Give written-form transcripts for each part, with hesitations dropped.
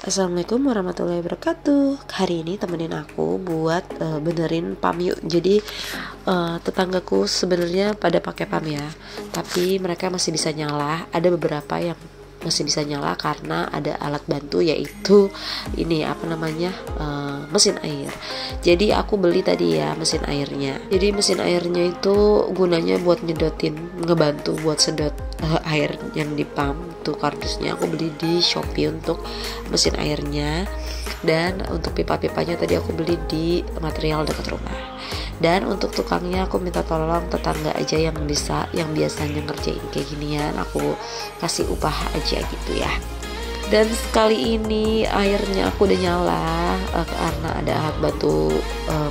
Assalamualaikum warahmatullahi wabarakatuh. Hari ini temenin aku buat benerin pam yuk. Jadi tetanggaku sebenarnya pada pakai pam ya, tapi mereka masih bisa nyala. Ada beberapa yang masih bisa nyala karena ada alat bantu, yaitu ini mesin air. Jadi aku beli tadi ya mesin airnya. Jadi mesin airnya itu gunanya buat ngebantu buat sedot air yang di pam. Tuh kardusnya aku beli di Shopee untuk mesin airnya, dan untuk pipa-pipanya tadi aku beli di material dekat rumah. Dan untuk tukangnya aku minta tolong tetangga aja yang biasanya ngerjain kayak ginian, aku kasih upah aja gitu ya. Dan sekali ini airnya aku udah nyala karena ada alat bantu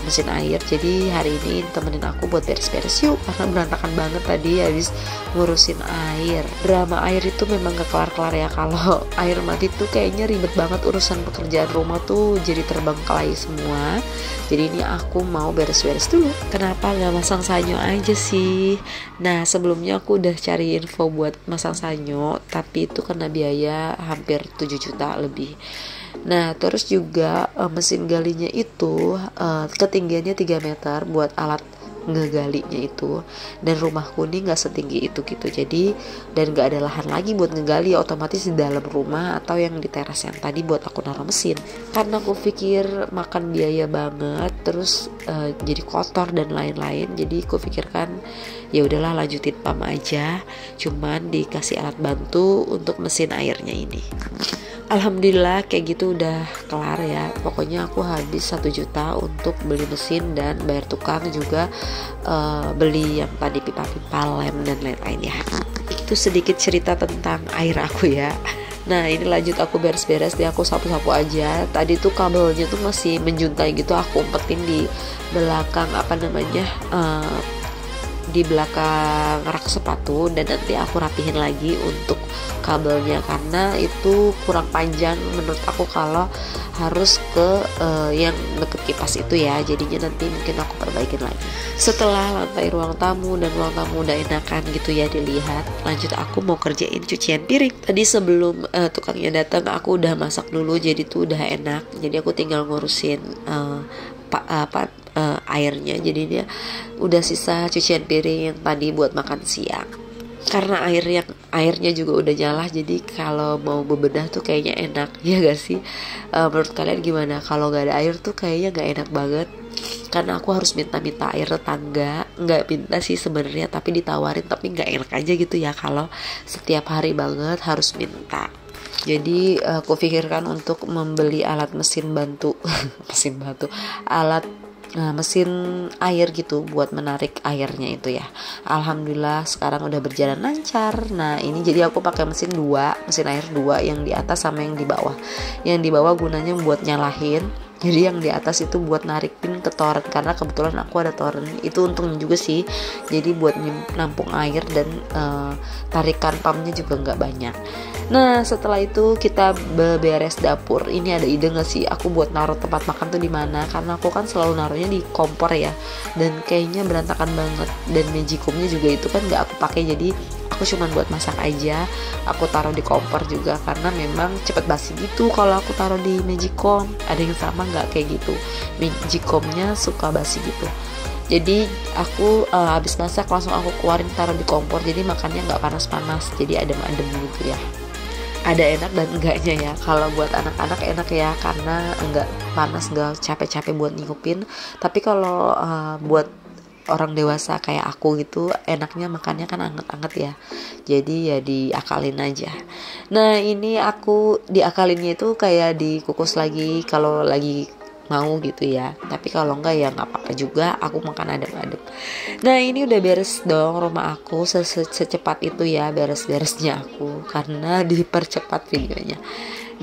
mesin air. Jadi hari ini temenin aku buat beres-beres yuk, karena berantakan banget tadi habis ngurusin air. Drama air itu memang gak kelar-kelar ya. Kalau air mati tuh kayaknya ribet banget, urusan pekerjaan rumah tuh jadi terbengkalai semua. Jadi ini aku mau beres-beres dulu. Kenapa gak masang sanyo aja sih? Nah, sebelumnya aku udah cari info buat masang sanyo, tapi itu kena biaya hampir 7 juta lebih. Nah, terus juga mesin galinya itu ketinggiannya 3 meter buat alat ngegalinya itu, dan rumahku nih nggak setinggi itu gitu. Jadi dan nggak ada lahan lagi buat ngegali, otomatis di dalam rumah atau yang di teras yang tadi buat aku naruh mesin. Karena aku pikir makan biaya banget, terus jadi kotor dan lain-lain. Jadi aku pikirkan ya udahlah lanjutin pam aja, cuman dikasih alat bantu untuk mesin airnya ini. Alhamdulillah kayak gitu udah kelar ya. Pokoknya aku habis 1 juta untuk beli mesin dan bayar tukang juga, beli yang tadi pipa-pipa, lem dan lain-lain ya. Itu sedikit cerita tentang air aku ya. Nah, ini lanjut aku beres-beres, aku sapu-sapu aja. Tadi tuh kabelnya tuh masih menjuntai gitu, aku umpetin di belakang di belakang rak sepatu, dan nanti aku rapihin lagi untuk kabelnya karena itu kurang panjang menurut aku kalau harus ke yang deket kipas itu ya. Jadinya nanti mungkin aku perbaikin lagi. Setelah lantai ruang tamu dan ruang tamu udah enakan gitu ya dilihat, lanjut aku mau kerjain cucian piring. Tadi sebelum tukangnya datang aku udah masak dulu, jadi tuh udah enak. Jadi aku tinggal ngurusin airnya. Jadi dia udah sisa cucian piring yang tadi buat makan siang. Karena airnya juga udah nyala, jadi kalau mau bebenah tuh kayaknya enak, ya gak sih? Menurut kalian gimana? Kalau gak ada air tuh kayaknya gak enak banget. Karena aku harus minta air tetangga. Gak minta sih sebenarnya, tapi ditawarin, tapi gak enak aja gitu ya kalau setiap hari banget harus minta. Jadi aku pikirkan untuk membeli alat mesin mesin air gitu buat menarik airnya itu ya. Alhamdulillah sekarang udah berjalan lancar. Nah, ini jadi aku pakai mesin air dua, yang di atas sama yang di bawah. Yang di bawah gunanya buat nyalahin, jadi yang di atas itu buat narikin ke toren, karena kebetulan aku ada toren. Itu untungnya juga sih, jadi buat nampung air, dan tarikan pumpnya juga nggak banyak. Nah, setelah itu kita beres dapur. Ini ada ide nggak sih aku buat naruh tempat makan tuh di mana? Karena aku kan selalu naruhnya di kompor ya, dan kayaknya berantakan banget. Dan magicomnya juga itu kan nggak aku pakai, jadi aku cuma buat masak aja. Aku taruh di kompor juga karena memang cepet basi gitu kalau aku taruh di magicom. Ada yang sama nggak kayak gitu? Magicomnya suka basi gitu. Jadi aku habis masak langsung aku keluarin taruh di kompor. Jadi makannya nggak panas-panas, jadi adem-adem gitu ya. Ada enak dan enggaknya ya. Kalau buat anak-anak enak ya, karena enggak panas, enggak capek-capek buat nyingupin. Tapi kalau buat orang dewasa kayak aku gitu, enaknya makannya kan anget-anget ya. Jadi ya diakalin aja. Nah, ini aku diakalinnya itu kayak dikukus lagi kalau lagi mau gitu ya. Tapi kalau enggak ya nggak apa-apa juga, aku makan adem-adem. Nah, ini udah beres dong rumah aku. Secepat itu ya beres-beresnya aku, karena dipercepat videonya.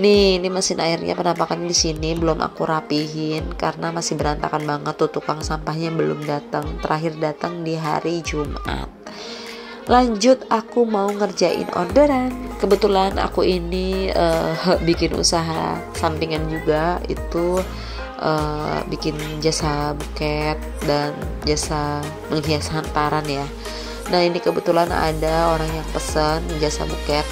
Nih, ini mesin airnya penampakan di sini belum aku rapihin karena masih berantakan banget tuh. Tukang sampahnya belum datang. Terakhir datang di hari Jumat. Lanjut aku mau ngerjain orderan. Kebetulan aku ini bikin usaha sampingan juga, itu bikin jasa buket dan jasa menghias hantaran ya. Nah, ini kebetulan ada orang yang pesan jasa buket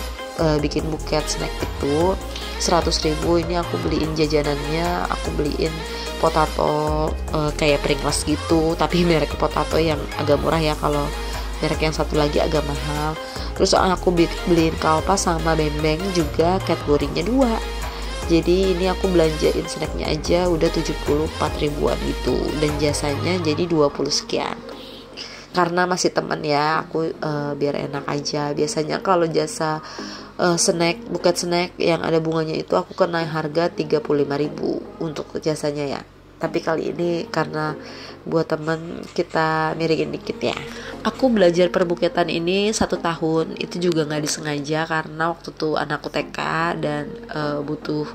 bikin buket snack itu 100.000. Ini aku beliin jajanannya, aku beliin potato kayak Pringles gitu, tapi merek potato yang agak murah ya, kalau merek yang satu lagi agak mahal. Terus aku beliin kalpa sama bembeng juga, Cadbury-nya 2. Jadi ini aku belanjain snacknya aja udah 74 ribuan gitu, dan jasanya jadi 20 sekian. Karena masih teman ya, aku biar enak aja. Biasanya kalau jasa snack, buket snack yang ada bunganya itu aku kena harga 35.000 untuk jasanya ya. Tapi kali ini karena buat temen kita miringin dikit ya. Aku belajar perbuketan ini 1 tahun, itu juga gak disengaja karena waktu tuh anakku TK dan butuh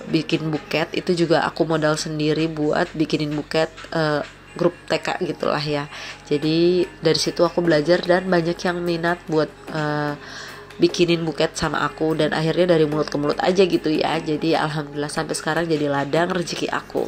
bikin buket. Itu juga aku modal sendiri buat bikinin buket grup TK gitulah ya. Jadi dari situ aku belajar dan banyak yang minat buat bikinin buket sama aku, dan akhirnya dari mulut ke mulut aja gitu ya. Jadi alhamdulillah sampai sekarang jadi ladang rezeki aku.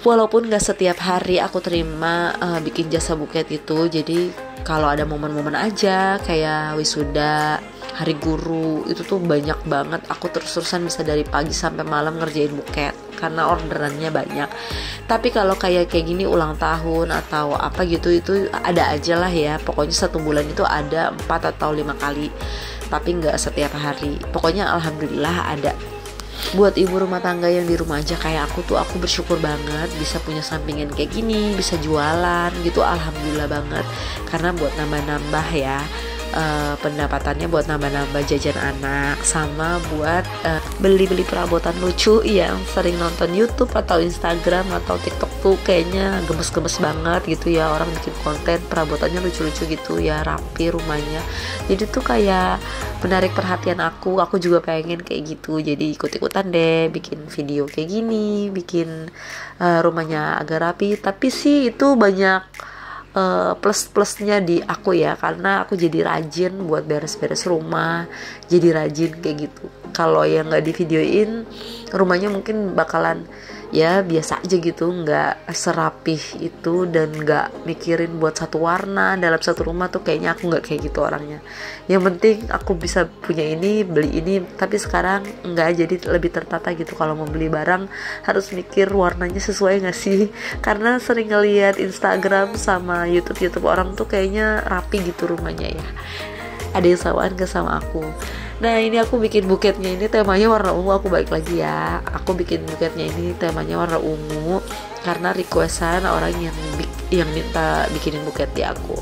Walaupun gak setiap hari aku terima bikin jasa buket itu. Jadi kalau ada momen-momen aja kayak wisuda, hari guru, itu tuh banyak banget. Aku terus-terusan bisa dari pagi sampai malam ngerjain buket karena orderannya banyak. Tapi kalau kayak gini ulang tahun atau apa gitu, itu ada aja lah ya. Pokoknya 1 bulan itu ada 4 atau 5 kali, tapi gak setiap hari. Pokoknya alhamdulillah ada. Buat ibu rumah tangga yang di rumah aja kayak aku tuh, aku bersyukur banget bisa punya sampingan kayak gini, bisa jualan gitu, alhamdulillah banget. Karena buat nambah-nambah ya pendapatannya, buat nambah-nambah jajan anak, sama buat beli-beli perabotan lucu yang sering nonton YouTube atau Instagram atau TikTok tuh kayaknya gemes-gemes banget gitu ya, orang bikin konten perabotannya lucu-lucu gitu ya, rapi rumahnya. Jadi tuh kayak menarik perhatian aku juga pengen kayak gitu. Jadi ikut-ikutan deh bikin video kayak gini, bikin rumahnya agak rapi. Tapi sih itu banyak plus-plusnya di aku ya, karena aku jadi rajin buat beres-beres rumah, jadi rajin kayak gitu. Kalau yang nggak di videoin, rumahnya mungkin bakalan ya biasa aja gitu, nggak serapih itu, dan nggak mikirin buat satu warna dalam satu rumah tuh. Kayaknya aku nggak kayak gitu orangnya. Yang penting aku bisa punya ini, beli ini. Tapi sekarang nggak, jadi lebih tertata gitu. Kalau mau beli barang harus mikir warnanya sesuai nggak sih, karena sering ngeliat Instagram sama YouTube orang tuh kayaknya rapi gitu rumahnya ya. Ada yang samaan ke sama aku. Nah ini aku bikin buketnya ini temanya warna ungu. Aku balik lagi ya, aku bikin buketnya ini temanya warna ungu karena requestan orang yang minta bikinin buket di aku.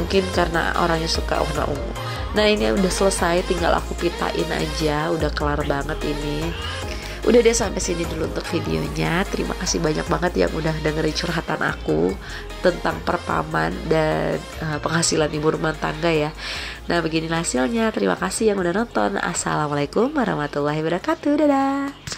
Mungkin karena orangnya suka warna ungu. Nah ini udah selesai, tinggal aku pitain aja. Udah kelar banget ini. Udah deh, sampai sini dulu untuk videonya. Terima kasih banyak banget yang udah dengerin curhatan aku tentang perpaman dan penghasilan ibu rumah tangga ya. Nah beginilah hasilnya. Terima kasih yang udah nonton. Assalamualaikum warahmatullahi wabarakatuh. Dadah.